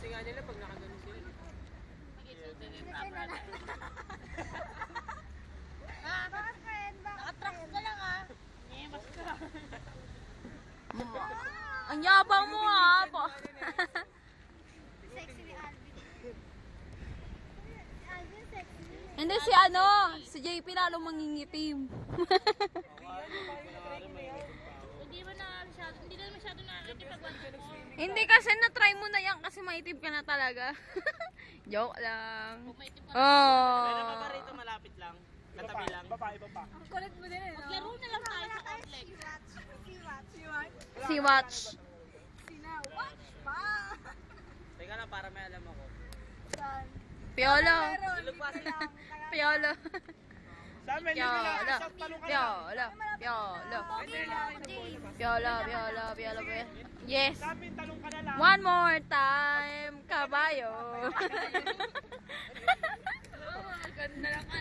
nga nila pag nakagano sila. Nakatracks na lang ah. Basta. Ang yabang mo ah. Sexy ni Alvin. Alvin sexy. Hindi si JP lalo mangingitim. Hindi na masyado nakakita pag Hindi kasi na-try mo na yan kasi maitim ka na talaga. Joke lang. Oh. Meron pa ba rito malapit lang? Katabi lang? Babae. Ang kulit mo din eh. Maglaro na lang tayo sa complex. Si Watch. Watch pa. Teka lang para may alam ako. Saan? Piolo. Ilugpasin. Piolo. Sa amin, hindi Piolo. na isang talong ka lang. Piolo. Yes. Sa amin, talong ka na lang. One more time, kabayo. Ganda lang ka.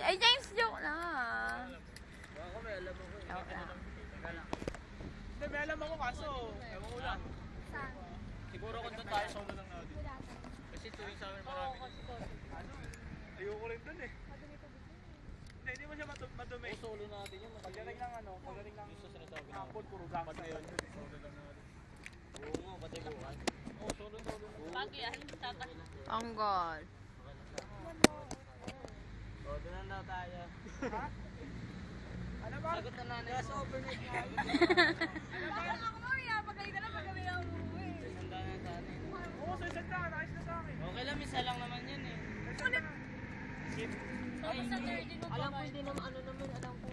Ay, James, joke lang. Ako may alam ako. Joke lang. Hindi, may alam ako kaso. Ewan ko lang. Saan? Siguro kung doon tayo sa Solo lang natin. kasi tuwing sa amin marami. Ayoko rin dun eh. Hindi mo siya madumi. Solo natin yun. Pagdating ng pagdating ng Gusto sinasabi na. hapon, puro gamas na yun. Solo lang natin. Oo nga, pati buwan. Oo, solo na. Bagay ah. Tanggol. Oo, doon na daw tayo. Ha? Ano ba? Sagot na nanay. Yes, overnight nga. Parang ako mamaya. Pagkain ka na pagkain na umuwi. Sanda na sa atin. Oo, sa isang daan. Ayos na sa akin. Okay lang, isa lang naman yun eh. Sa isang daan. Skip. Tapos sa third din mo Alam ko hindi naman ano naman, alam ko